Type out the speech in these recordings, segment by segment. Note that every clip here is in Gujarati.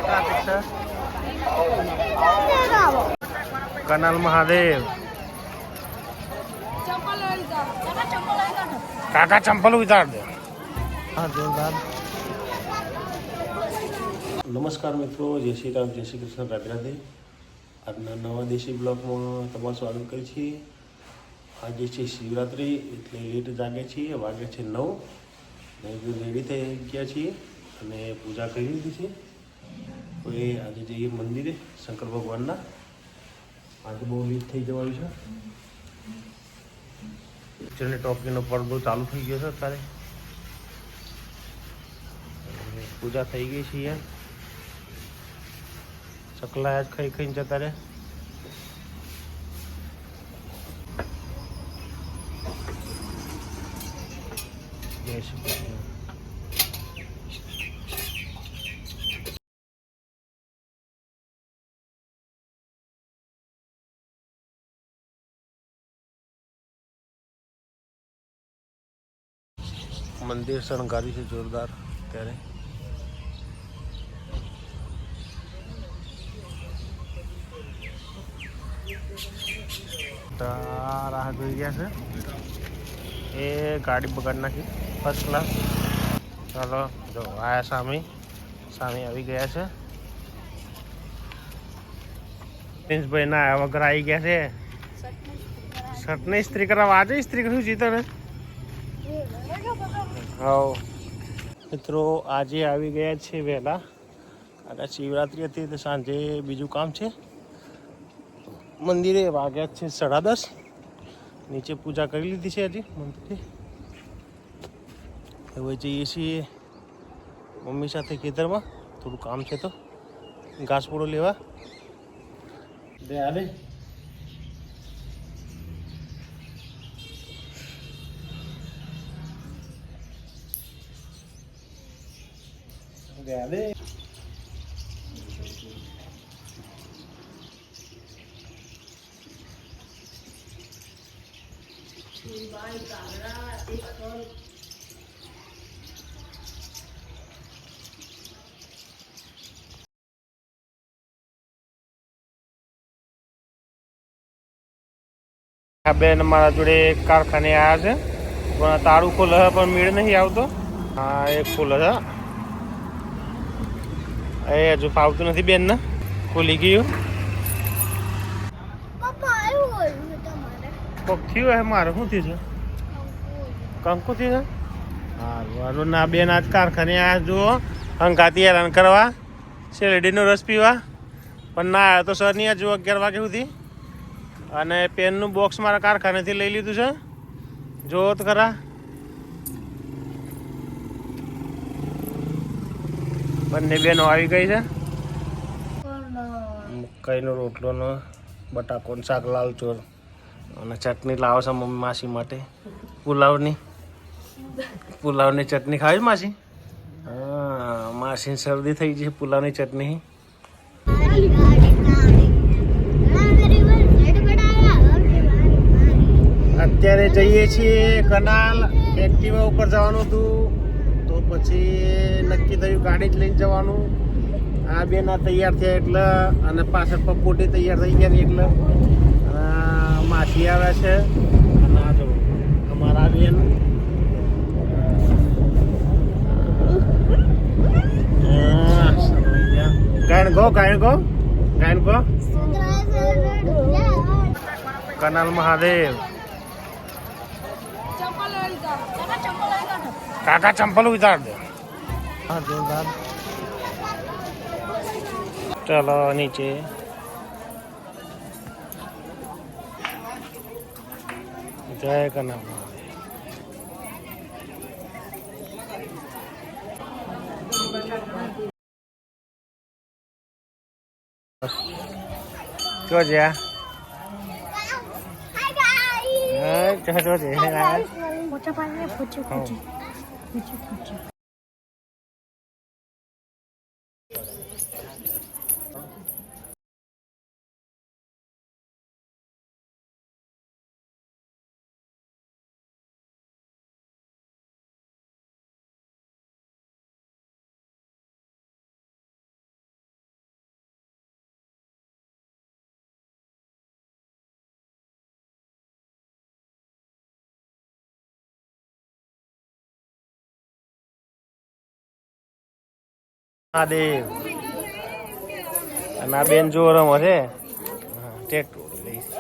ટ્રાફિક છે. કનાલ મહાદેવ. કાકા ચંપલ ઉતાર દે. હા જોરદાર. નમસ્કાર મિત્રો, જય શ્રી રામ, જય શ્રી કૃષ્ણ, રાધે રાધે. આજના નવા દેશી બ્લોગમાં તમારું સ્વાગત કરીએ છીએ. આજે છે શિવરાત્રિ, એટલે લેટ જાગે છીએ. વાગે છે 9 ને રેડી થઈ ગયા છીએ અને પૂજા કરી લીધી છે. તો એ આજે જઈએ મંદિરે શંકર ભગવાનના. આજે બહુ લેટ થઈ જવાનું છે. પિક્ચરની ટોપીનો પડદો ચાલુ થઈ ગયો છે અત્યારે. પૂજા થઈ ગઈ છે. ચકલા જ ખાઈ ખાઈને જતા રહે. મંદિર શણગાર્યું છે જોરદાર. ત્યારે રાહ જોઈ ગયા છે. એ ગાડી બગાડી નાખી ફર્સ્ટ ક્લાસ. ચાલો જો આયા સામે આવી ગયા છે. પ્રિન્સભાઈ ના આયા વગર આવી ગયા છે. શર્ટને ઇસ્ત્રી કરાવવા આજે ઇસ્ત્રી કર્યું જીતો ને. હા મિત્રો, આજે આવી ગયા છે વહેલા. આજે શિવરાત્રિ હતી તો સાંજે બીજું કામ છે મંદિરે. વાગ્યા છે 10:30. નીચે પૂજા કરી લીધી છે હજી મંદિરે. હવે જઈએ છીએ મમ્મી સાથે ખેતરમાં. થોડું કામ છે તો ઘાસપોળો લેવા. દે આલે દે. આ બેન મારા જોડે કારખાને આવ્યા છે, પણ તાળું ખોલે પણ મેળ નહીં આવતો. હા એક ખોલે છે. એ હજુ ફાવતું નથી બેન ને. ખોલી ગયું. કોક થયું હે મારે. શું થયું છે? કંકુ થયું છે. સારું ના બેન આજ કારખાને આવ્યા જુઓ હંગાતી હેરાન કરવા. શેરડીનો રસ પીવા. પણ ના આવ્યો તો સર નહીં હજુ 11 વાગ્યા સુધી. અને પેનનું બોક્સ મારા કારખાનેથી લઈ લીધું છે. જોવો તો ખરા. બંને બેનો આવી ગઈ છે. મકાઈનો રોટલોનો બટાકોનો શાક લાલ ચોર અને ચટણી લાવો છે મમ્મી માસી માટે. પુલાવની ચટણી ખાવી માસી? હા, માસીને શરદી થઈ છે પુલાવની ચટણી. અત્યારે જઈએ છીએ કનાલ. એક્ટિવા ઉપર જવાનું હતું તો પછી નક્કી થયું ગાડી જ લઈને જવાનું. આ બેન આ તૈયાર થયા એટલે, અને પાછળ પપ્પોટી તૈયાર થઈ ગયા એટલે માસી આવ્યા છે. ના જો અમારા બેન ગાયણ ગો કનાલ મહાદેવ. કાકા ચંપલ ઉતાર દે. હા જોરદાર. ચલો નીચે. જય કનાલ મહાદેવ. ક્યાં જ્યાં મહાદેવ અને આ બેન જો રમો છે ટેટુ લઈશ.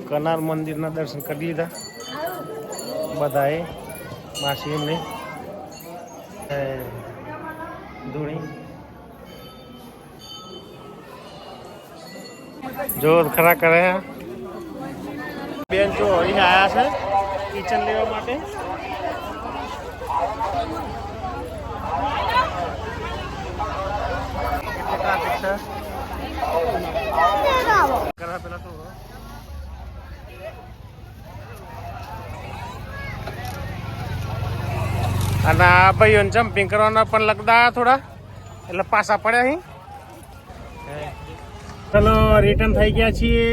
કનાર મંદિરના દર્શન કરી લીધા બધાએ. માસી એમને ધૂણી જો ખરા કરે. બેન જો અહીં આવ્યા છે કિચન લેવા માટે. ટ્રાફિક છે કરા પેલા તો અને આ ભાઈઓને જમ્પિંગ કરવાના પણ લગતા થોડા એટલે પાછા પડ્યા અહીં. ચલો રિટર્ન થઈ ગયા છીએ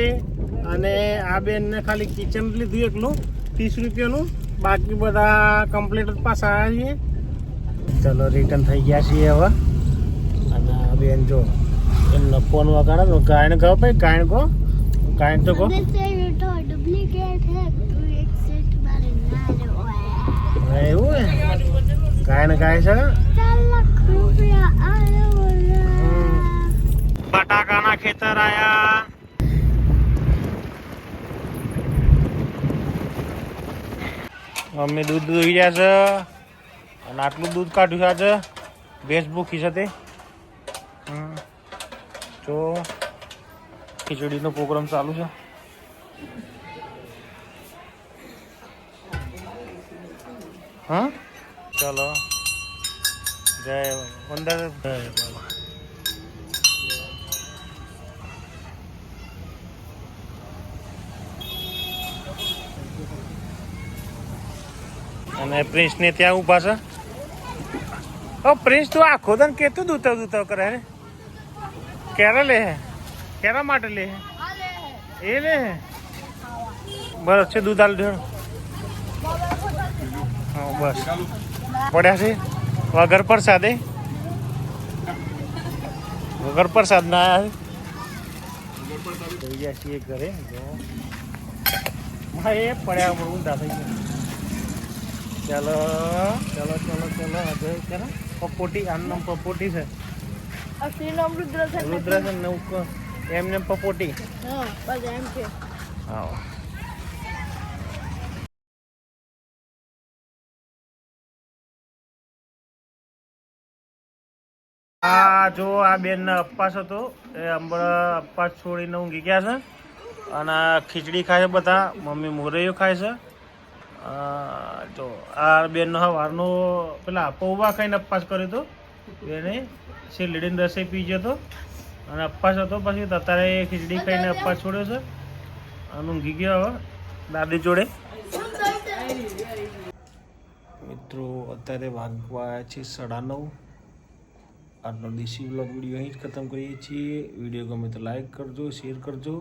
અને આ બેનને ખાલી કિચન લીધું એકલું 30 રૂપિયાનું, બાકી બધા કમ્પ્લીટ જ પાછા આવ્યા છીએ. ચલો રિટર્ન થઈ ગયા છીએ હવે. અને આ બેન જો એમનો ફોન વગાડે તો ગાયન કહો ભાઈ, ગાયન કહો, ગાયન તો કહો. એવું ગાયન ગાય છે. બટાકાના ખેતર આયા. મમ્મી દૂધ દોઈ રહ્યા છે અને આટલું દૂધ કાઢ્યું છે. ભેંસ ભૂખી છે તે. જો ખીચડીનો પ્રોગ્રામ ચાલુ છે. હા ચલો જય અંદર જય બાબા. અને પ્રિન્સ ને ત્યાં ઉભા છે. પ્રિન્સ તું આખો તને કેતું દૂતાવ દૂતાવ કરે હે. ક્યારે લે હે? ક્યારે માટે લે હે? એ લે હે બસ છે દૂધ આલ દે. હા બસ પડ્યા છે વગર પ્રસાદ. વગર પ્રસાદ ના આવ્યા થઈ ગયા છીએ ઘરે. હા એ પડ્યા ઊંધા થઈ ગયા. ચલો ચલો ચલો ચલો હવે ચાલો. પપોટી આનું નામ પપોટી છે. રુદ્રસન એમને પપોટી. હા આ જો આ બેન ને અપવાસ હતો એ હમણાં અપવાસ છોડીને ઊંઘી ગયા છે અને ખીચડી ખાય છે બધા. મમ્મી મોરૈયો ખાય છે. જો આ બેનનો સવારનો પેલા પૌવા ખાઈને અપવાસ કર્યો હતો. બેને શેરડીની રસોઈ પીજો હતો અને અપવાસ હતો. પછી અત્યારે ખીચડી ખાઈને અપવાસ છોડ્યો છે અને ઊંઘી ગયો હવે દાદી જોડે. મિત્રો અત્યારે વાગવા છે 9:30. આજનો દેશી વ્લોગ વિડીયો અહીં જ ખતમ કરીએ છીએ. વિડીયો ગમે તો લાઈક કરજો, શેર કરજો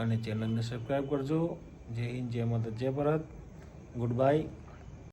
અને ચેનલને સબસ્ક્રાઈબ કરજો. જય હિન્દ, જય માતા, જય ભારત. Good bye.